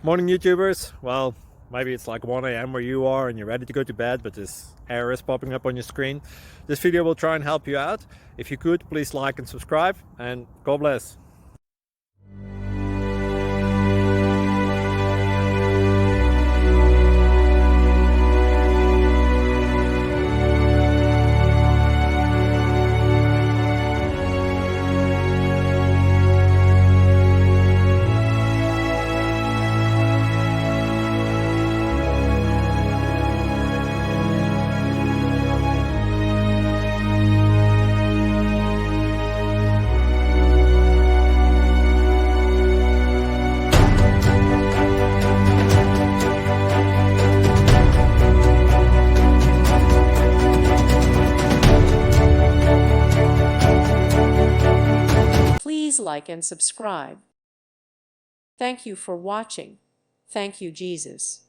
Morning YouTubers. Well, maybe it's like 1 a.m. where you are and you're ready to go to bed, but this error is popping up on your screen. This video will try and help you out. If you could, please like and subscribe, and God bless. Please like and subscribe. Thank you for watching. Thank you, Jesus.